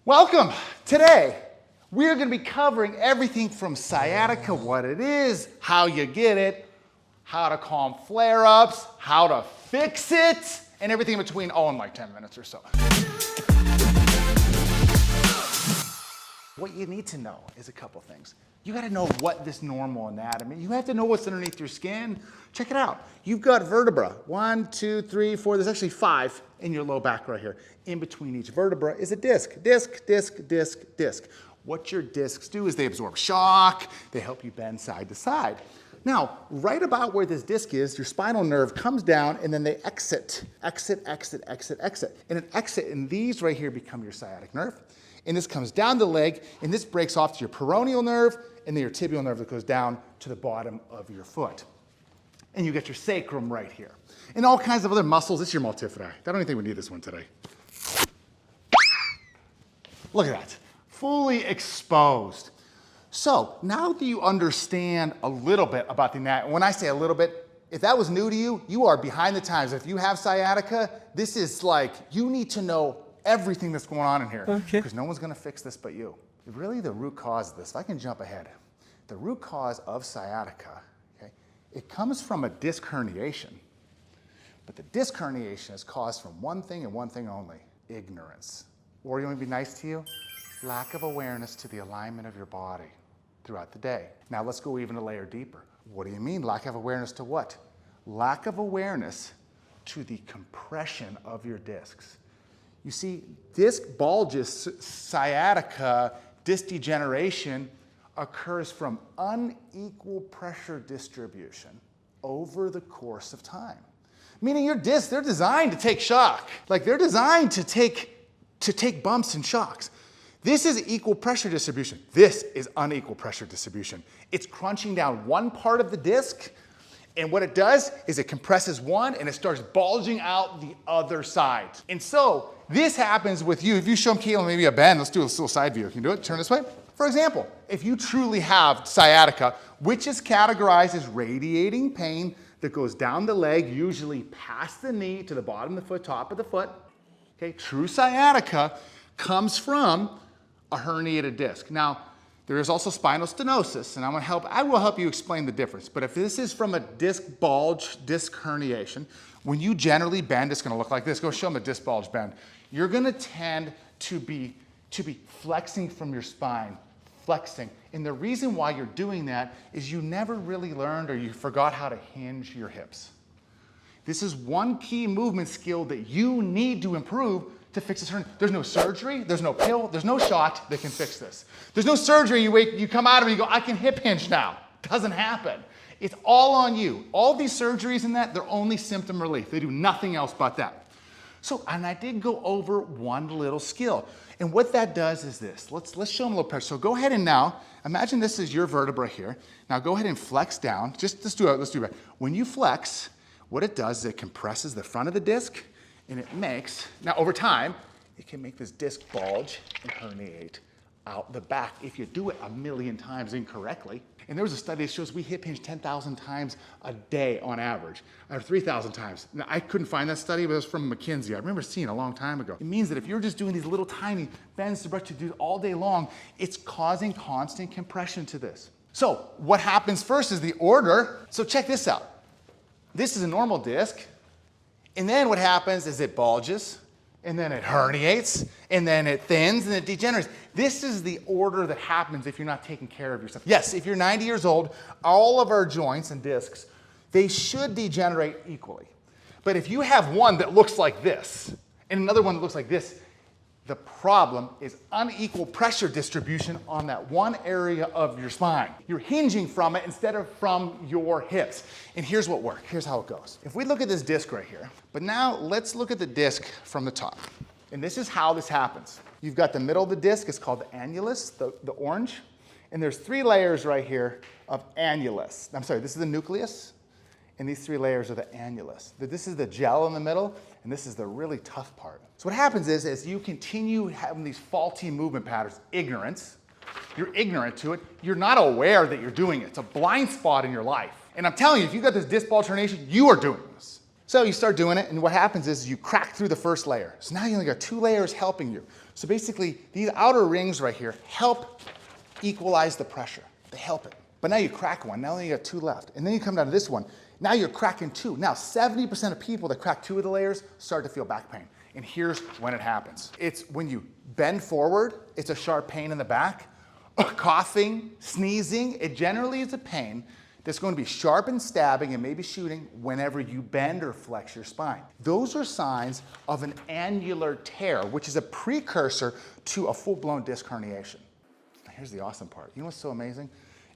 Welcome. Today, we are going to be covering everything from sciatica, what it is, how you get it, how to calm flare-ups, how to fix it, and everything in between, all in like 10 minutes or so. What you need to know is a couple things. You got to know what this normal anatomy, you have to know what's underneath your skin. Check it out. You've got vertebra, 1, 2, 3, 4, there's actually 5 in your low back right here. In between each vertebra is a disc. Disc. What your discs do is they absorb shock, they help you bend side to side. Now, right about where this disc is, your spinal nerve comes down and then they exit. And an exit, and these right here become your sciatic nerve. And this comes down the leg, and this breaks off to your peroneal nerve, and then your tibial nerve that goes down to the bottom of your foot. And you get your sacrum right here. And all kinds of other muscles. This is your multifidi. I don't even think we need this one today. Look at that, fully exposed. So now that you understand a little bit about the anatomy, when I say a little bit, if that was new to you, you are behind the times. If you have sciatica, this is like, you need to know everything that's going on in here. Okay. Because no one's gonna fix this but you. Really the root cause of this, if I can jump ahead, the root cause of sciatica, okay, it comes from a disc herniation. But the disc herniation is caused from one thing and one thing only, ignorance. Or you want me to be nice to you? Lack of awareness to the alignment of your body throughout the day. Now let's go even a layer deeper. What do you mean lack of awareness to what? Lack of awareness to the compression of your discs. You see, disc bulges, sciatica, disc degeneration occurs from unequal pressure distribution over the course of time. Meaning your discs, they're designed to take shock. Like they're designed to take bumps and shocks. This is equal pressure distribution. This is unequal pressure distribution. It's crunching down one part of the disc, and what it does is it compresses one and it starts bulging out the other side. And so this happens with you. If you show Caitlin maybe a bend, let's do a little side view. Can you do it? Turn this way. For example, if you truly have sciatica, which is categorized as radiating pain that goes down the leg, usually past the knee to the bottom of the foot, top of the foot. Okay, true sciatica comes from a herniated disc. Now, there is also spinal stenosis, and I will help you explain the difference. But if this is from a disc bulge, disc herniation, when you generally bend, it's gonna look like this. Go show them a disc bulge bend. You're gonna tend to be flexing from your spine, flexing. And the reason why you're doing that is you never really learned or you forgot how to hinge your hips. This is one key movement skill that you need to improve to fix this hernia. There's no surgery, there's no pill, there's no shot that can fix this. There's no surgery, you come out of it and you go, I can hip hinge now. Doesn't happen. It's all on you. All these surgeries and that, they're only symptom relief. They do nothing else but that. So, and I did go over one little skill. And what that does is this. Let's show them a little pressure. So go ahead and now, imagine this is your vertebra here. Now go ahead and flex down. Let's do it. When you flex, what it does is it compresses the front of the disc and it makes, now over time, it can make this disc bulge and herniate out the back if you do it a million times incorrectly. And there was a study that shows we hip hinge 10,000 times a day on average, or 3,000 times. Now, I couldn't find that study, but it was from McKinsey. I remember seeing it a long time ago. It means that if you're just doing these little tiny bends to brush you do all day long, it's causing constant compression to this. So what happens first is the order. So check this out. This is a normal disc, and then what happens is it bulges, and then it herniates, and then it thins, and it degenerates. This is the order that happens if you're not taking care of yourself. Yes, if you're 90 years old, all of our joints and discs, they should degenerate equally. But if you have one that looks like this, and another one that looks like this, the problem is unequal pressure distribution on that one area of your spine. You're hinging from it instead of from your hips. And here's what works. Here's how it goes. If we look at this disc right here, but now let's look at the disc from the top. And this is how this happens. You've got the middle of the disc, it's called the annulus, the orange. And there's 3 layers right here of annulus. I'm sorry, this is the nucleus, and these 3 layers are the annulus. This is the gel in the middle, and this is the really tough part. So what happens is, as you continue having these faulty movement patterns, ignorance, you're ignorant to it, you're not aware that you're doing it. It's a blind spot in your life. And I'm telling you, if you've got this disc bulge herniation, you are doing this. So you start doing it, and what happens is you crack through the first layer. So now you only got 2 layers helping you. So basically, these outer rings right here help equalize the pressure. They help it. But now you crack one, now you got 2 left. And then you come down to this one, now you're cracking 2. Now 70% of people that crack 2 of the layers start to feel back pain. And here's when it happens. It's when you bend forward, it's a sharp pain in the back. Coughing, sneezing, it generally is a pain that's going to be sharp and stabbing and maybe shooting whenever you bend or flex your spine. Those are signs of an annular tear, which is a precursor to a full-blown disc herniation. Here's the awesome part. You know what's so amazing?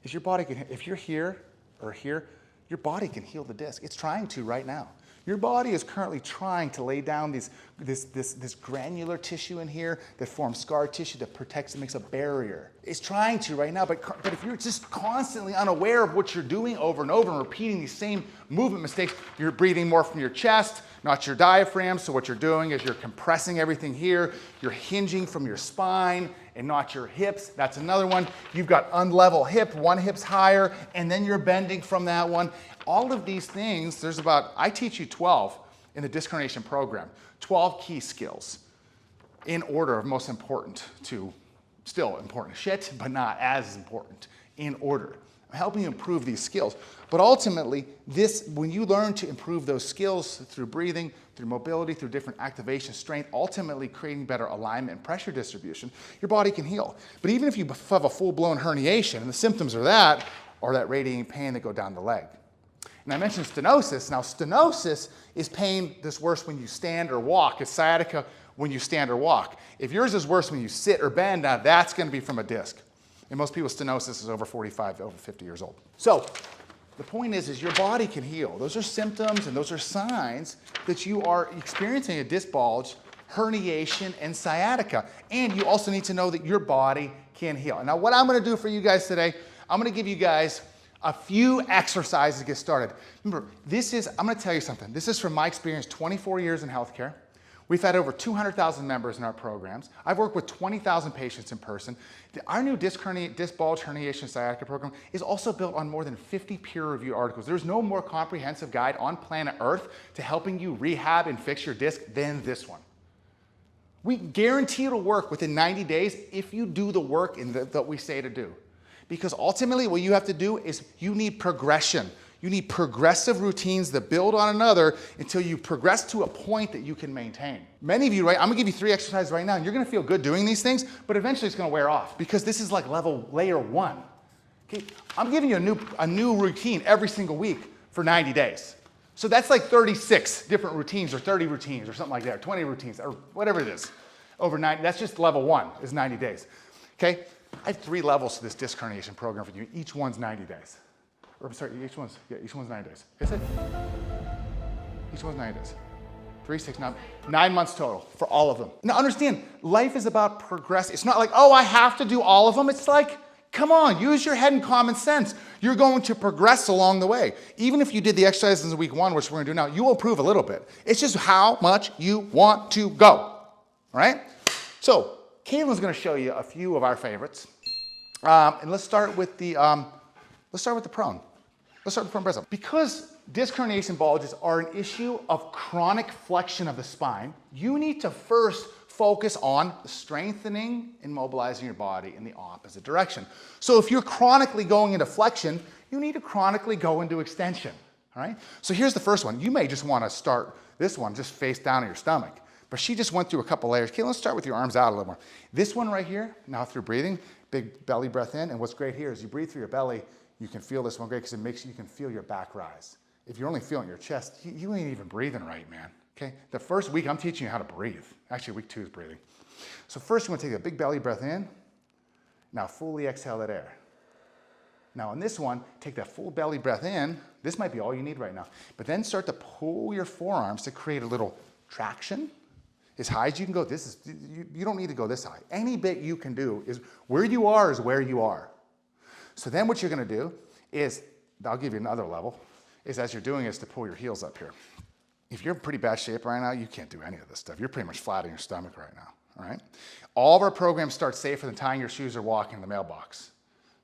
Is your body can, if you're here or here, your body can heal the disc. It's trying to right now. Your body is currently trying to lay down this granular tissue in here that forms scar tissue that protects and makes a barrier. It's trying to right now, but if you're just constantly unaware of what you're doing over and over and repeating these same movement mistakes, you're breathing more from your chest, not your diaphragm. So what you're doing is you're compressing everything here. You're hinging from your spine and not your hips. That's another one. You've got unlevel hip, one hip's higher, and then you're bending from that one. All of these things, there's about, I teach you 12 in the disc herniation program, 12 key skills in order of most important to still important shit, but not as important in order. I'm helping you improve these skills. But ultimately, when you learn to improve those skills through breathing, through mobility, through different activation, strength, ultimately creating better alignment and pressure distribution, your body can heal. But even if you have a full-blown herniation and the symptoms are that, or that radiating pain that go down the leg. And I mentioned stenosis. Now, stenosis is pain that's worse when you stand or walk. It's sciatica when you stand or walk. If yours is worse when you sit or bend, now that's going to be from a disc. And most people's stenosis is over 45 to over 50 years old. So the point is your body can heal. Those are symptoms and those are signs that you are experiencing a disc bulge, herniation, and sciatica. And you also need to know that your body can heal. Now, what I'm going to do for you guys today, I'm going to give you guys a few exercises to get started. Remember, I'm going to tell you something. This is from my experience, 24 years in healthcare. We've had over 200,000 members in our programs. I've worked with 20,000 patients in person. Our new disc bulge herniation sciatica program is also built on more than 50 peer-reviewed articles. There's no more comprehensive guide on planet Earth to helping you rehab and fix your disc than this one. We guarantee it'll work within 90 days if you do the work that we say to do. Because ultimately what you have to do is you need progression. You need progressive routines that build on another until you progress to a point that you can maintain. Many of you, right, I'm gonna give you 3 exercises right now, and you're gonna feel good doing these things, but eventually it's gonna wear off because this is like layer 1. Okay? I'm giving you a new routine every single week for 90 days. So that's like 36 different routines or 30 routines or something like that, or 20 routines or whatever it is. Over 90, that's just level 1 is 90 days. Okay? I have 3 levels to this disc herniation program for you. Each one's 90 days. Or I'm sorry, each one's 90 days. Is it? Each one's 90 days. 3, 6, 9 months total for all of them. Now understand, life is about progress. It's not like, oh, I have to do all of them. It's like, come on, use your head and common sense. You're going to progress along the way. Even if you did the exercises in week 1, which we're gonna do now, you will improve a little bit. It's just how much you want to go, all right? So, Caitlin's gonna show you a few of our favorites. And let's start with the prone. Let's start with the prone press up. Because disc herniation bulges are an issue of chronic flexion of the spine, you need to first focus on strengthening and mobilizing your body in the opposite direction. So if you're chronically going into flexion, you need to chronically go into extension, all right? So here's the first one. You may just wanna start this one just face down on your stomach. But she just went through a couple layers. Okay, let's start with your arms out a little more. This one right here, now through breathing, big belly breath in, and what's great here is you breathe through your belly, you can feel this one great because it makes you can feel your back rise. If you're only feeling your chest, you ain't even breathing right, man, okay? The first week, I'm teaching you how to breathe. Actually, week 2 is breathing. So first, you want to take a big belly breath in. Now fully exhale that air. Now on this one, take that full belly breath in. This might be all you need right now. But then start to pull your forearms to create a little traction. As high as you can go, you don't need to go this high. Any bit you can do is where you are is where you are. So then what you're gonna do is, I'll give you another level, is as you're doing is to pull your heels up here. If you're in pretty bad shape right now, you can't do any of this stuff. You're pretty much flat on your stomach right now, all right? All of our programs start safer than tying your shoes or walking in the mailbox.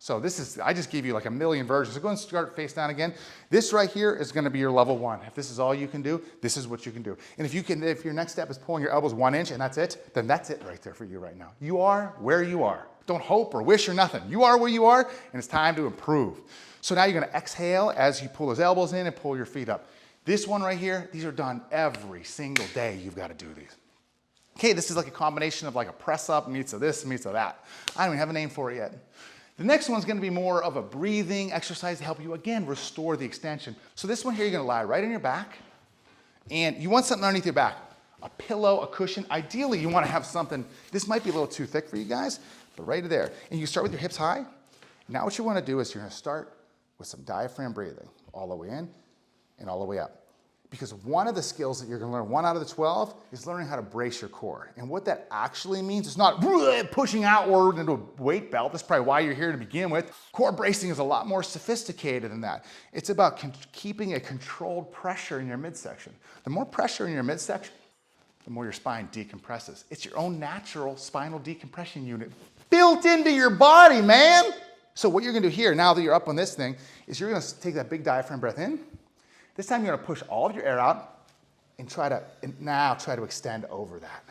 So this is, I just gave you like a million versions. So go and start face down again. This right here is gonna be your level 1. If this is all you can do, this is what you can do. And if your next step is pulling your elbows 1 inch and that's it, then that's it right there for you right now. You are where you are. Don't hope or wish or nothing. You are where you are, and it's time to improve. So now you're gonna exhale as you pull those elbows in and pull your feet up. This one right here, these are done every single day. You've got to do these. Okay, this is like a combination of like a press up meets of this meets of that. I don't even have a name for it yet. The next one's gonna be more of a breathing exercise to help you, again, restore the extension. So this one here, you're gonna lie right on your back, and you want something underneath your back. A pillow, a cushion. Ideally, you wanna have something, this might be a little too thick for you guys, but right there. And you start with your hips high. Now what you wanna do is you're gonna start with some diaphragm breathing, all the way in and all the way up. Because one of the skills that you're gonna learn, 1 out of the 12, is learning how to brace your core. And what that actually means is not pushing outward into a weight belt. That's probably why you're here to begin with. Core bracing is a lot more sophisticated than that. It's about keeping a controlled pressure in your midsection. The more pressure in your midsection, the more your spine decompresses. It's your own natural spinal decompression unit built into your body, man. So what you're gonna do here, now that you're up on this thing, is you're gonna take that big diaphragm breath in. This time you're gonna push all of your air out and now try to extend over that.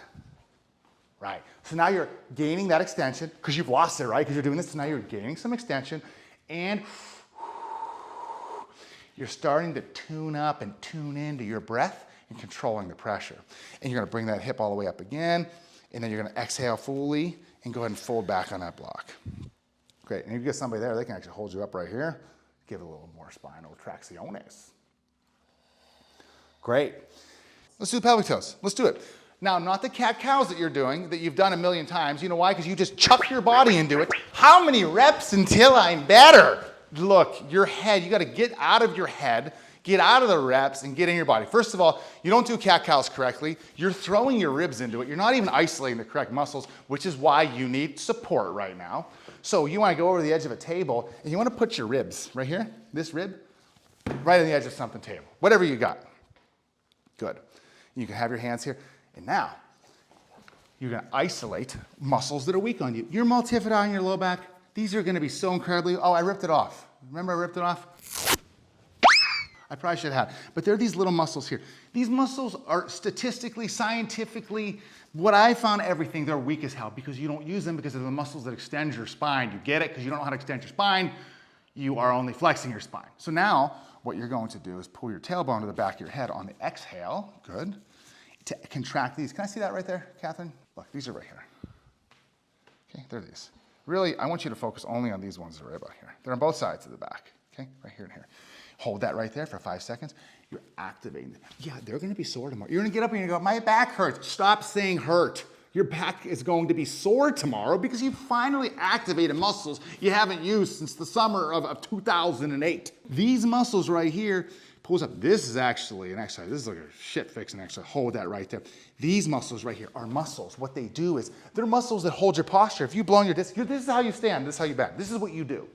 Right, so now you're gaining that extension because you've lost it, right? Because you're doing this, so now you're gaining some extension and you're starting to tune up and tune into your breath and controlling the pressure. And you're gonna bring that hip all the way up again, and then you're gonna exhale fully and go ahead and fold back on that block. Great, and if you get somebody there, they can actually hold you up right here, give it a little more spinal tracciones. Great. Let's do the pelvic toes. Let's do it. Now, not the cat-cows that you're doing, that you've done a million times. You know why? Because you just chuck your body into it. How many reps until I'm better? Look, your head, you got to get out of your head, get out of the reps, and get in your body. First of all, you don't do cat-cows correctly. You're throwing your ribs into it. You're not even isolating the correct muscles, which is why you need support right now. So you want to go over the edge of a table, and you want to put your ribs right here, this rib, right on the edge of something table, whatever you got. Good. You can have your hands here. And now, you're going to isolate muscles that are weak on you. Your multifidi and your low back, these are going to be so incredibly, oh, I ripped it off. Remember I ripped it off? I probably should have. But there are these little muscles here. These muscles are statistically, scientifically, what I found everything, they're weak as hell because you don't use them because they're the muscles that extend your spine. You get it? Because you don't know how to extend your spine. You are only flexing your spine. So now, what you're going to do is pull your tailbone to the back of your head on the exhale. Good. To contract these. Can I see that right there, Catherine? Look, these are right here. Okay, they're these. Really, I want you to focus only on these ones that are right about here. They're on both sides of the back. Okay, right here and here. Hold that right there for 5 seconds. You're activating them. Yeah, they're going to be sore tomorrow. You're going to get up and you're going to go, my back hurts. Stop saying hurt. Your back is going to be sore tomorrow because you finally activated muscles you haven't used since the summer of 2008. These muscles right here pulls up. This is actually an exercise. This is like a shit fixing exercise. Hold that right there. These muscles right here are muscles. What they do is they're muscles that hold your posture. If you blow on your disc, this is how you stand. This is how you bend. This is what you do.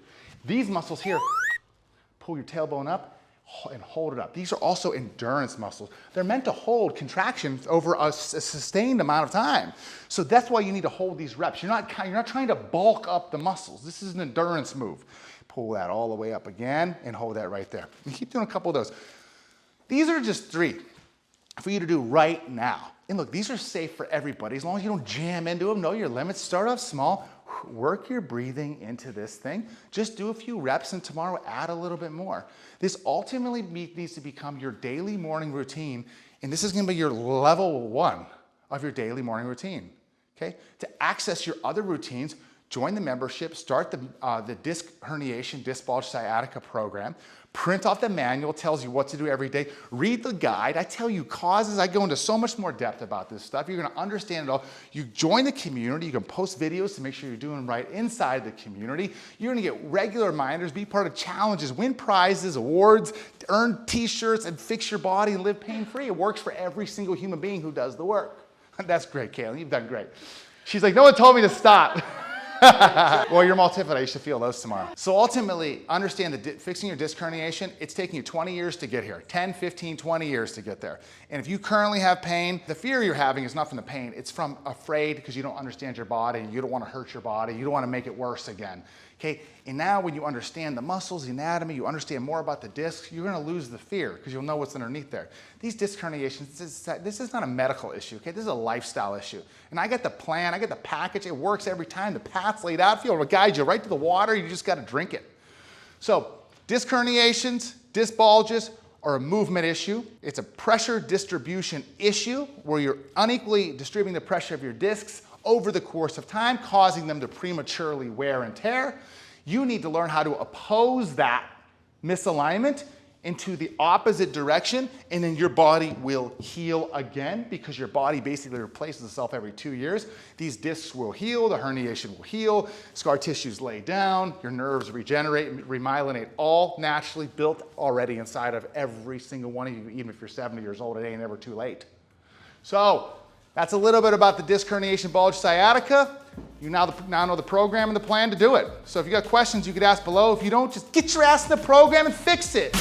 These muscles here pull your tailbone up and hold it up. These are also endurance muscles. They're meant to hold contractions over a sustained amount of time. So that's why you need to hold these reps. You're not trying to bulk up the muscles. This is an endurance move. Pull that all the way up again and hold that right there. And keep doing a couple of those. These are just 3 for you to do right now. And look, these are safe for everybody as long as you don't jam into them. Know your limits. Start off small. Work your breathing into this thing. Just do a few reps and tomorrow add a little bit more. This ultimately needs to become your daily morning routine, and this is going to be your level 1 of your daily morning routine. Okay? To access your other routines, join the membership, start the disc herniation, disc bulge sciatica program, print off the manual, tells you what to do every day, read the guide. I tell you causes, I go into so much more depth about this stuff. You're gonna understand it all. You join the community, you can post videos to make sure you're doing right inside the community. You're gonna get regular reminders, be part of challenges, win prizes, awards, earn t-shirts, and fix your body and live pain-free. It works for every single human being who does the work. That's great, Kayla, you've done great. She's like, no one told me to stop. Well, you're multifoot. You should feel those tomorrow. So ultimately, understand that fixing your disc herniation, it's taking you 20 years to get here. 10, 15, 20 years to get there. And if you currently have pain, the fear you're having is not from the pain. It's from afraid because you don't understand your body. You don't want to hurt your body. You don't want to make it worse again. Okay, and now when you understand the muscles, the anatomy, you understand more about the discs, you're going to lose the fear because you'll know what's underneath there. These disc herniations, this is not a medical issue, okay? This is a lifestyle issue. And I get the plan, I get the package, it works every time. The path's laid out, it'll guide you right to the water, you just got to drink it. So, disc herniations, disc bulges are a movement issue. It's a pressure distribution issue where you're unequally distributing the pressure of your discs over the course of time, causing them to prematurely wear and tear. You need to learn how to oppose that misalignment into the opposite direction, and then your body will heal again because your body basically replaces itself every 2 years. These discs will heal, the herniation will heal, scar tissues lay down, your nerves regenerate, remyelinate, all naturally built already inside of every single one of you, even if you're 70 years old, it ain't ever too late. So, that's a little bit about the disc herniation bulge sciatica. You now know the program and the plan to do it. So if you got questions, you could ask below. If you don't, just get your ass in the program and fix it.